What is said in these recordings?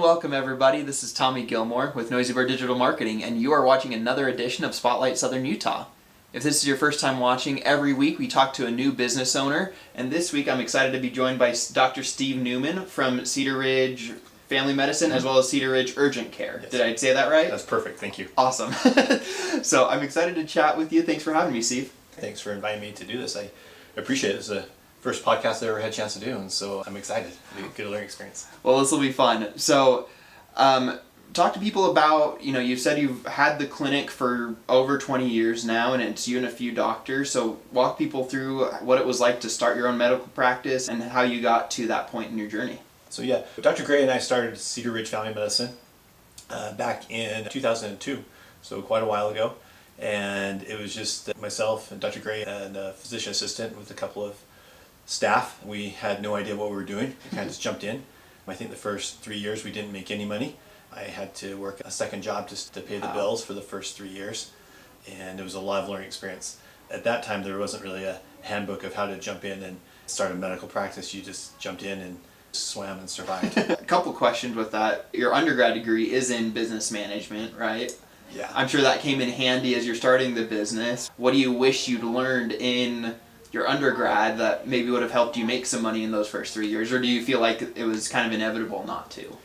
welcome everybody. This is Tommy Gilmore with Noisy Bird Digital Marketing, and you are watching another edition of Spotlight Southern Utah. If this is your first time watching, every week we talk to a new business owner, and this week I'm excited to be joined by Dr. Steve Newman from Cedar Ridge Family Medicine as well as Cedar Ridge Urgent Care. Yes. Did I say that right? That's perfect, thank you. Awesome. So I'm excited to chat with you. Thanks for having me, Steve. Thanks for inviting me to do this. I appreciate it. It's the first podcast I ever had a chance to do, and so I'm excited. It'll be a good learning experience. Well, this will be fun. So, talk to people about, you said you've had the clinic for over 20 years now, and it's you and a few doctors. So walk people through what it was like to start your own medical practice and how you got to that point in your journey. So yeah, Dr. Gray and I started Cedar Ridge Family Medicine back in 2002, so quite a while ago. And it was just myself and Dr. Gray and a physician assistant with a couple of staff. We had no idea what we were doing. We kind of just jumped in. I think the first 3 years we didn't make any money. I had to work a second job just to pay the bills for the first 3 years, and it was a lot of learning experience. At that time there wasn't really a handbook of how to jump in and start a medical practice. You just jumped in and swam and survived. A couple questions with that. Your undergrad degree is in business management, right? Yeah. I'm sure that came in handy as you're starting the business. What do you wish you'd learned in your undergrad that maybe would have helped you make some money in those first 3 years, or do you feel like it was kind of inevitable not to?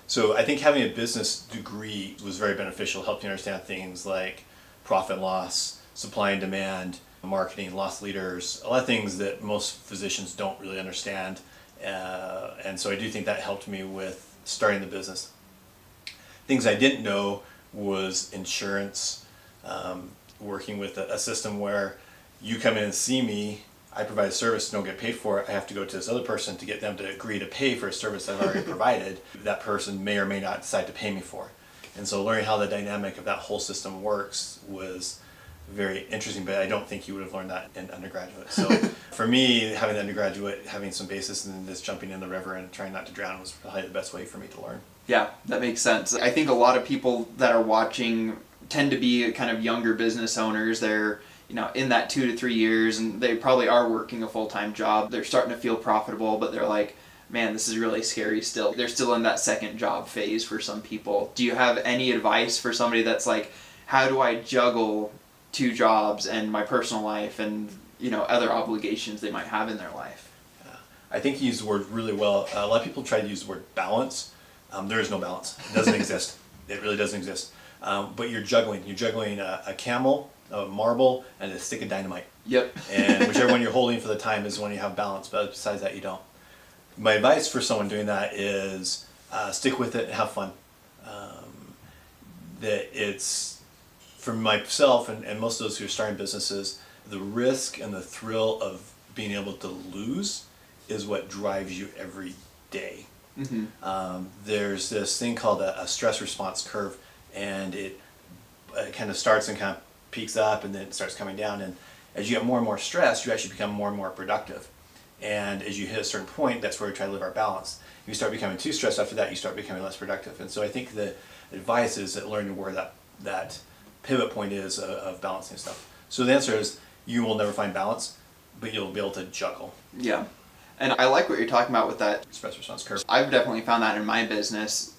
So I think having a business degree was very beneficial, helped you understand things like profit and loss, supply and demand, marketing, loss leaders, a lot of things that most physicians don't really understand. And so I do think that helped me with starting the business. Things I didn't know was insurance, working with a system where you come in and see me, I provide a service, don't get paid for it, I have to go to this other person to get them to agree to pay for a service I've already provided. That person may or may not decide to pay me for. And so learning how the dynamic of that whole system works was very interesting, but I don't think you would have learned that in undergraduate. So for me, having the undergraduate, having some basis and then just jumping in the river and trying not to drown was probably the best way for me to learn. Yeah, that makes sense. I think a lot of people that are watching tend to be kind of younger business owners. They're in that 2 to 3 years, and they probably are working a full-time job. They're starting to feel profitable, but they're like, man, this is really scary still. They're still in that second job phase for some people. Do you have any advice for somebody that's like, how do I juggle 2 jobs and my personal life and other obligations they might have in their life? I think you used the word really well. A lot of people try to use the word balance. There is no balance. It doesn't exist. It really doesn't exist. But you're juggling. You're juggling a camel, a marble, and a stick of dynamite. Yep. And whichever one you're holding for the time is when you have balance, but besides that you don't. My advice for someone doing that is stick with it and have fun. That it's, for myself and most of those who are starting businesses, the risk and the thrill of being able to lose is what drives you every day. Mm-hmm. There's this thing called a stress response curve, and it kind of starts and kind of peaks up and then it starts coming down, and as you get more and more stressed, you actually become more and more productive. And as you hit a certain point, that's where we try to live our balance. If you start becoming too stressed after that, you start becoming less productive. And so I think the advice is that learning where that pivot point is of balancing stuff. So the answer is you will never find balance, but you'll be able to juggle. Yeah. And I like what you're talking about with that Stress response curve. I've definitely found that in my business.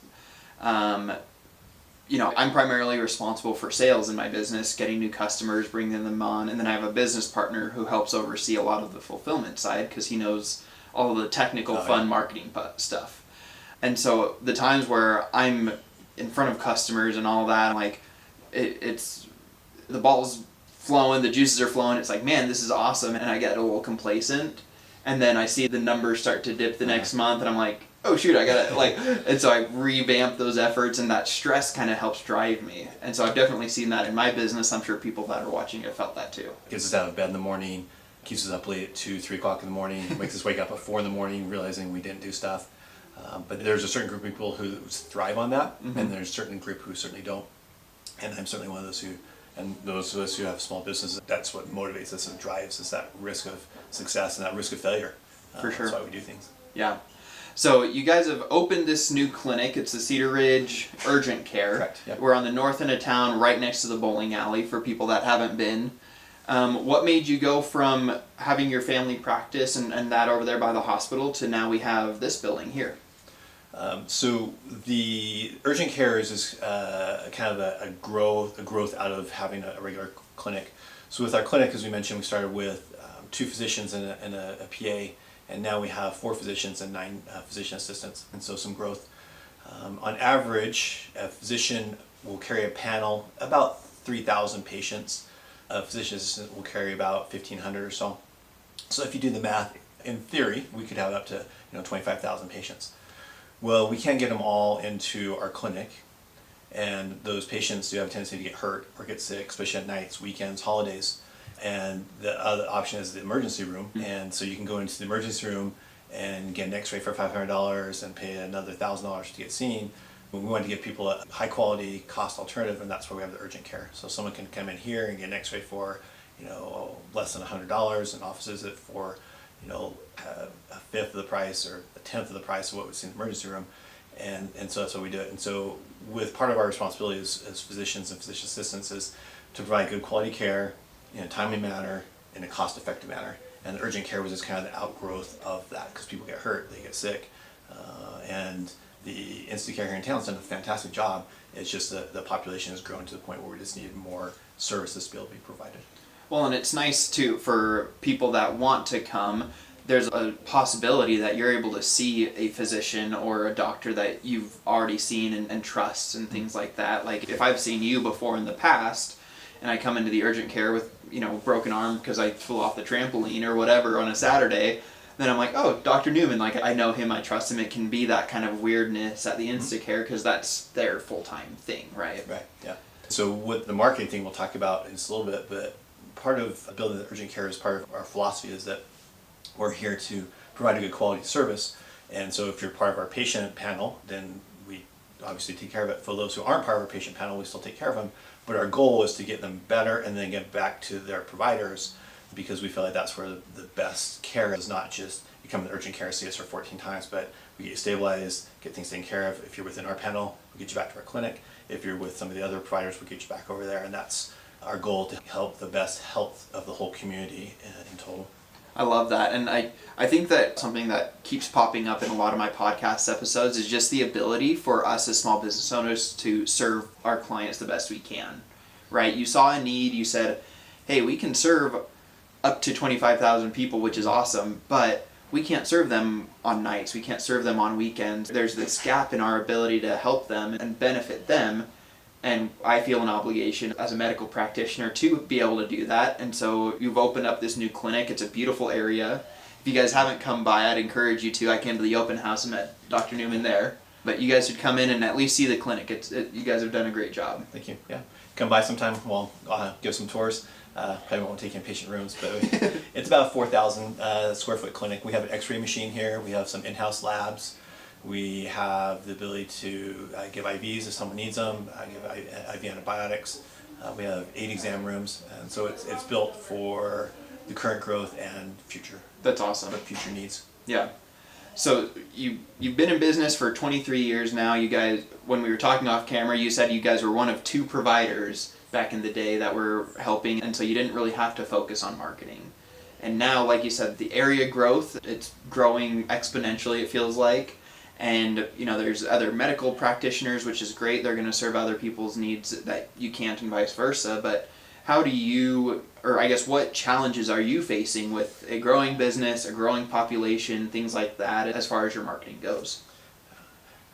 I'm primarily responsible for sales in my business, getting new customers, bringing them on, and then I have a business partner who helps oversee a lot of the fulfillment side because he knows all of the technical, fun marketing stuff. And so the times where I'm in front of customers and all that, I'm like, it's the ball's flowing, the juices are flowing, it's like, man, this is awesome, and I get a little complacent. And then I see the numbers start to dip the next month, and I'm like, oh shoot, I gotta and so I revamp those efforts, and that stress kind of helps drive me. And so I've definitely seen that in my business. I'm sure people that are watching have felt that too. Gets us out of bed in the morning, keeps us up late at 2, 3 o'clock in the morning, makes us wake up at 4 in the morning, realizing we didn't do stuff. But there's a certain group of people who thrive on that, mm-hmm. and there's a certain group who certainly don't. And I'm certainly one of those and those of us who have small businesses, that's what motivates us and drives us, that risk of success and that risk of failure. For sure. That's why we do things. Yeah. So you guys have opened this new clinic. It's the Cedar Ridge Urgent Care. Correct. Yep. We're on the north end of town, right next to the bowling alley for people that haven't been. What made you go from having your family practice and that over there by the hospital to now we have this building here? So the urgent care is kind of a growth out of having a regular clinic. So with our clinic, as we mentioned, we started with 2 physicians and a PA, and now we have 4 physicians and 9 physician assistants, and so some growth. On average, a physician will carry a panel about 3,000 patients. A physician assistant will carry about 1,500 or so. So if you do the math, in theory, we could have up to 25,000 patients. Well, we can't get them all into our clinic, and those patients do have a tendency to get hurt or get sick, especially at nights, weekends, holidays. And the other option is the emergency room, and so you can go into the emergency room and get an x-ray for $500 and pay another $1,000 to get seen. We wanted to give people a high quality cost alternative, and that's where we have the urgent care. So someone can come in here and get an x-ray for less than $100, and office visit for a fifth of the price or a tenth of the price of what we see in the emergency room, and so that's how we do it. And so with part of our responsibility as physicians and physician assistants is to provide good quality care in a timely manner, in a cost-effective manner. And the urgent care was just kind of the outgrowth of that, because people get hurt, they get sick, and the Institute Care here in town has done a fantastic job. It's just that the population has grown to the point where we just need more services to be able to be provided. Well, and it's nice too for people that want to come. There's a possibility that you're able to see a physician or a doctor that you've already seen and trust and things like that. Like if I've seen you before in the past and I come into the urgent care with, broken arm because I flew off the trampoline or whatever on a Saturday, then I'm like, oh, Dr. Newman, like I know him, I trust him. It can be that kind of weirdness at the Instacare because that's their full-time thing, right? Right, yeah. So with the marketing thing we'll talk about in just a little bit, but part of building the urgent care is part of our philosophy is that we're here to provide a good quality service. And so if you're part of our patient panel, then we obviously take care of it. For those who aren't part of our patient panel, we still take care of them. But our goal is to get them better and then get back to their providers, because we feel like that's where the best care is. Not just you come to urgent care, see us for 14 times, but we get you stabilized, get things taken care of. If you're within our panel, we get you back to our clinic. If you're with some of the other providers, we get you back over there. And that's our goal, to help the best health of the whole community in total. I love that. And I think that something that keeps popping up in a lot of my podcast episodes is just the ability for us as small business owners to serve our clients the best we can, right? You saw a need, you said, hey, we can serve up to 25,000 people, which is awesome, but we can't serve them on nights. We can't serve them on weekends. There's this gap in our ability to help them and benefit them. And I feel an obligation as a medical practitioner to be able to do that. And so you've opened up this new clinic. It's a beautiful area. If you guys haven't come by, I'd encourage you to. I came to the open house and met Dr. Newman there. But you guys should come in and at least see the clinic. You guys have done a great job. Thank you. Yeah. Come by sometime. We'll give some tours. Probably won't take in patient rooms, but it's about a 4,000 square foot clinic. We have an x-ray machine here. We have some in-house labs. We have the ability to give IVs if someone needs them, give IV antibiotics. We have 8 exam rooms, and so it's built for the current growth and future. That's awesome. Future needs. Yeah. So you've been in business for 23 years now. You guys, when we were talking off camera, you said you guys were one of 2 providers back in the day that were helping, and so you didn't really have to focus on marketing. And now, like you said, the area growth, it's growing exponentially, it feels like. And there's other medical practitioners, which is great. They're going to serve other people's needs that you can't, and vice versa. But how do you, or I guess what challenges are you facing with a growing business, a growing population, things like that, as far as your marketing goes?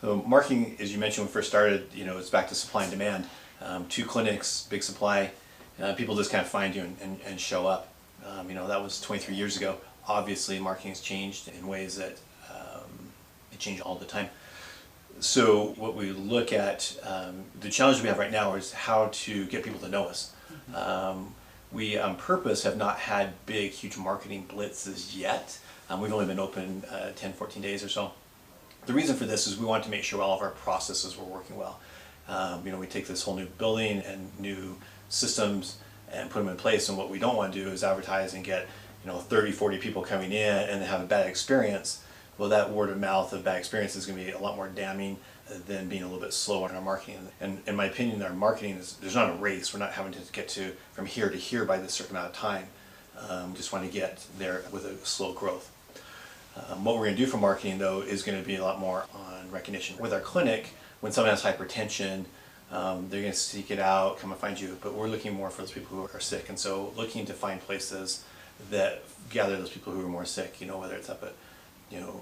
So marketing, as you mentioned when we first started, it's back to supply and demand. 2 clinics, big supply. People just kind of find you and show up. That was 23 years ago. Obviously, marketing has changed in ways that change all the time. So what we look at, the challenge we have right now is how to get people to know us. We on purpose have not had big, huge marketing blitzes yet. We've only been open 10, 14 days or so. The reason for this is we want to make sure all of our processes were working well. We take this whole new building and new systems and put them in place, and what we don't want to do is advertise and get 30, 40 people coming in and have a bad experience. Well, that word of mouth of bad experience is going to be a lot more damning than being a little bit slow in our marketing. And in my opinion, our marketing there's not a race. We're not having to get from here to here by this certain amount of time. Just want to get there with a slow growth. What we're going to do for marketing, though, is going to be a lot more on recognition. With our clinic, when someone has hypertension, they're going to seek it out, come and find you. But we're looking more for those people who are sick. And so looking to find places that gather those people who are more sick, whether it's up at,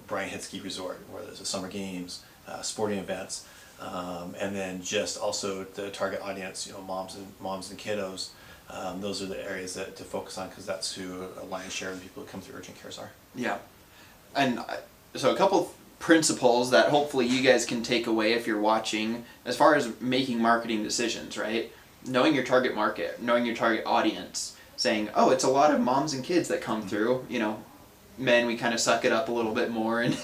Brian Head Ski Resort, where there's a summer games, sporting events, and then just also the target audience, moms and kiddos. Those are the areas to focus on, because that's who a lion's share of the people who come through urgent cares are. Yeah. And so a couple principles that hopefully you guys can take away if you're watching, as far as making marketing decisions, right? Knowing your target market, knowing your target audience, saying, oh, it's a lot of moms and kids that come through, men, we kind of suck it up a little bit more, and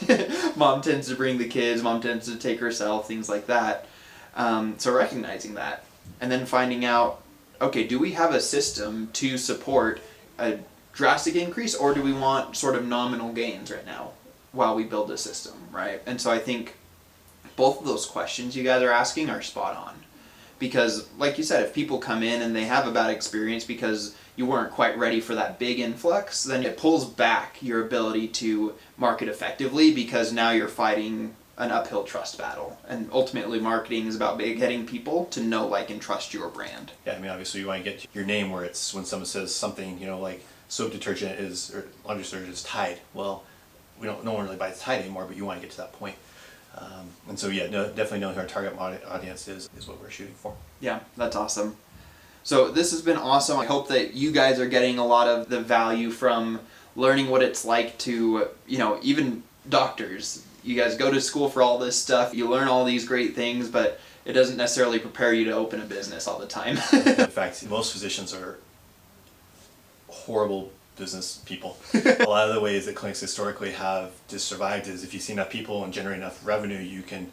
mom tends to bring the kids, mom tends to take herself, things like that. So recognizing that, and then finding out, okay, do we have a system to support a drastic increase, or do we want sort of nominal gains right now while we build a system, right? And so I think both of those questions you guys are asking are spot on. Because, like you said, if people come in and they have a bad experience because you weren't quite ready for that big influx, then it pulls back your ability to market effectively, because now you're fighting an uphill trust battle. And ultimately, marketing is about getting people to know, like, and trust your brand. Yeah, obviously you want to get your name where it's, when someone says something, like soap detergent or laundry detergent is Tide. Well, no one really buys Tide anymore, but you want to get to that point. And so, definitely knowing who our target audience is what we're shooting for. Yeah, that's awesome. So this has been awesome. I hope that you guys are getting a lot of the value from learning what it's like to, even doctors. You guys go to school for all this stuff. You learn all these great things, but it doesn't necessarily prepare you to open a business all the time. In fact, most physicians are horrible business people. A lot of the ways that clinics historically have just survived is if you see enough people and generate enough revenue, you can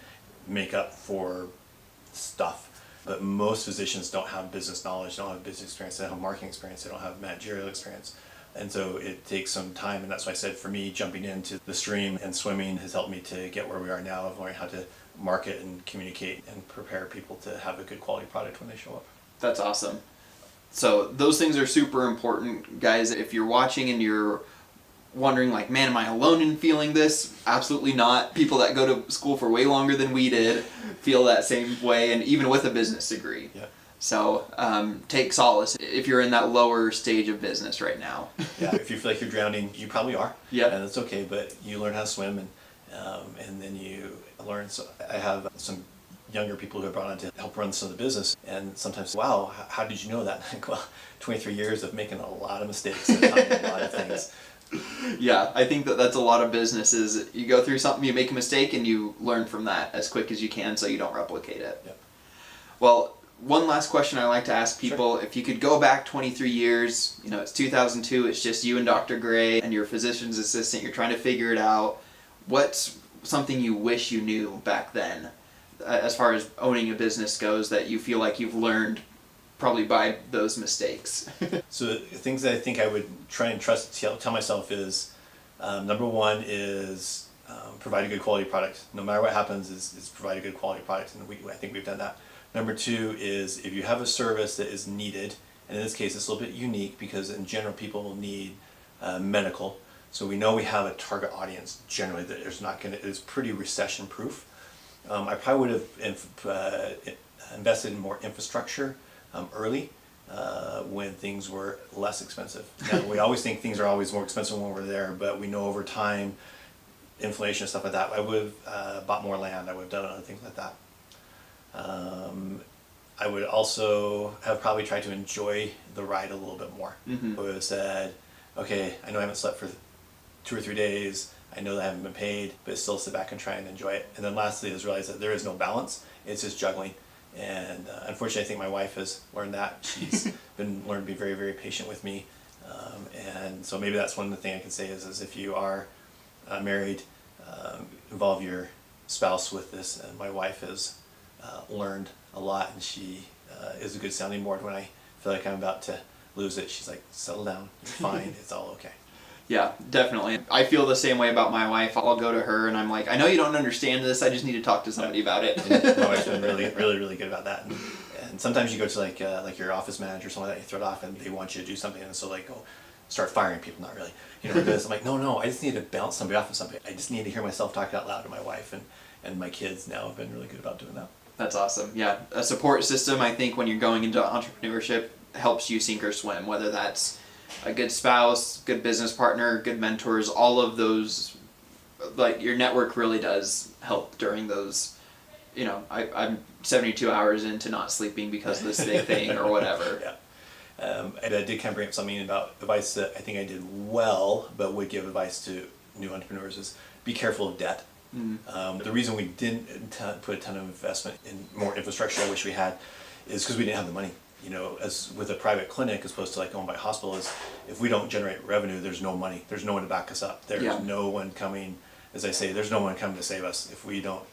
make up for stuff. But most physicians don't have business knowledge, don't have business experience, they don't have marketing experience, they don't have managerial experience. And so it takes some time, and that's why I said for me, jumping into the stream and swimming has helped me to get where we are now, of learning how to market and communicate and prepare people to have a good quality product when they show up. That's awesome. So those things are super important, guys. If you're watching and you're wondering, like, man, am I alone in feeling this? Absolutely not. People that go to school for way longer than we did feel that same way, and even with a business degree. Yeah. So take solace if you're in that lower stage of business right now. Yeah. If you feel like you're drowning, you probably are. Yeah. And it's okay, but you learn how to swim, and then you learn. So I have some younger people who are brought on to help run some of the business, and sometimes, wow, how did you know that? Like, well, 23 years of making a lot of mistakes and taught me a lot of things. Yeah, I think that's a lot of businesses. You go through something, you make a mistake, and you learn from that as quick as you can so you don't replicate it. Yep. Well, one last question I like to ask people. Sure. If you could go back 23 years, it's 2002, it's just you and Dr. Gray and your physician's assistant, you're trying to figure it out. What's something you wish you knew back then, as far as owning a business goes, that you feel like you've learned probably by those mistakes? So the things that I think I would try and tell myself is, number one is provide a good quality product. No matter what happens, is provide a good quality product, and I think we've done that. Number two is, if you have a service that is needed, and in this case it's a little bit unique because in general people will need medical. So we know we have a target audience generally that is pretty recession proof. I probably would have invested in more infrastructure early when things were less expensive. Now, we always think things are always more expensive when we're there, but we know over time, inflation and stuff like that, I would have bought more land, I would have done other things like that. I would also have probably tried to enjoy the ride a little bit more. Mm-hmm. I would have said, okay, I know I haven't slept for 2 or 3 days, I know that I haven't been paid, but still sit back and try and enjoy it. And then lastly is realize that there is no balance, it's just juggling. And unfortunately I think my wife has learned that. She's learned to be very, very patient with me. And so maybe that's one thing I can say is if you are married, involve your spouse with this. And my wife has learned a lot, and she is a good sounding board when I feel like I'm about to lose it. She's like, settle down, you're fine, it's all okay. Yeah, definitely. I feel the same way about my wife. I'll go to her and I'm like, I know you don't understand this, I just need to talk to somebody about it. My wife's been really, really, really good about that. And sometimes you go to like your office manager or something like that, you throw it off and they want you to do something, and so like, oh, start firing people, not really. This. I'm like, no, I just need to bounce somebody off of somebody. I just need to hear myself talk out loud to my wife, and my kids now have been really good about doing that. That's awesome. Yeah, a support system, I think, when you're going into entrepreneurship helps you sink or swim, whether that's a good spouse, good business partner, good mentors, all of those, like, your network really does help during those, I'm 72 hours into not sleeping because of this big thing or whatever. Yeah. And I did kind of bring up something about advice that I think I did well, but would give advice to new entrepreneurs is be careful of debt. The reason we didn't put a ton of investment in more infrastructure I wish we had is because we didn't have the money. As with a private clinic as opposed to like owned by a hospital, is if we don't generate revenue, there's no money. There's no one to back us up. There's no one coming, as I say, there's no one coming to save us. If we don't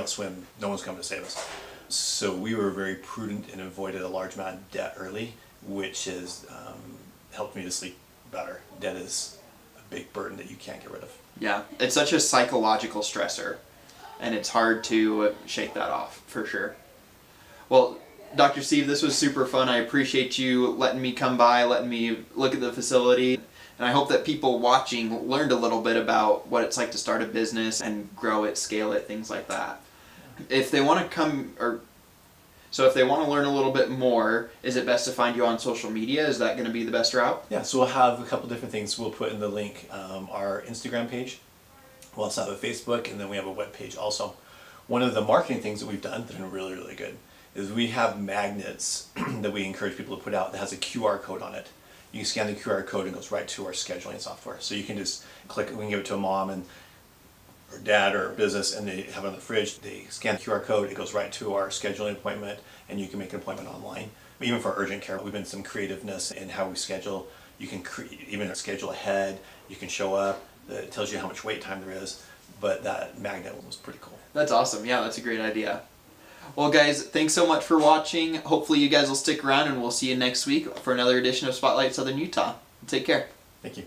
swim, no one's coming to save us. So we were very prudent and avoided a large amount of debt early, which has helped me to sleep better. Debt is a big burden that you can't get rid of. Yeah, it's such a psychological stressor, and it's hard to shake that off, for sure. Well, Dr. Steve, this was super fun. I appreciate you letting me come by, letting me look at the facility, and I hope that people watching learned a little bit about what it's like to start a business and grow it, scale it, things like that. If they want to if they want to learn a little bit more, is it best to find you on social media? Is that going to be the best route? Yeah, so we'll have a couple different things. We'll put in the link our Instagram page. We'll also have a Facebook, and then we have a web page also. One of the marketing things that we've done that are really, really good is we have magnets that we encourage people to put out that has a QR code on it. You can scan the QR code and it goes right to our scheduling software. So you can just click it, we can give it to a mom or dad or a business, and they have it on the fridge. They scan the QR code, it goes right to our scheduling appointment, and you can make an appointment online. Even for urgent care, we've been some creativeness in how we schedule. You can even schedule ahead, you can show up, it tells you how much wait time there is, but that magnet was pretty cool. That's awesome. Yeah, that's a great idea. Well, guys, thanks so much for watching. Hopefully you guys will stick around, and we'll see you next week for another edition of Spotlight Southern Utah. Take care. Thank you.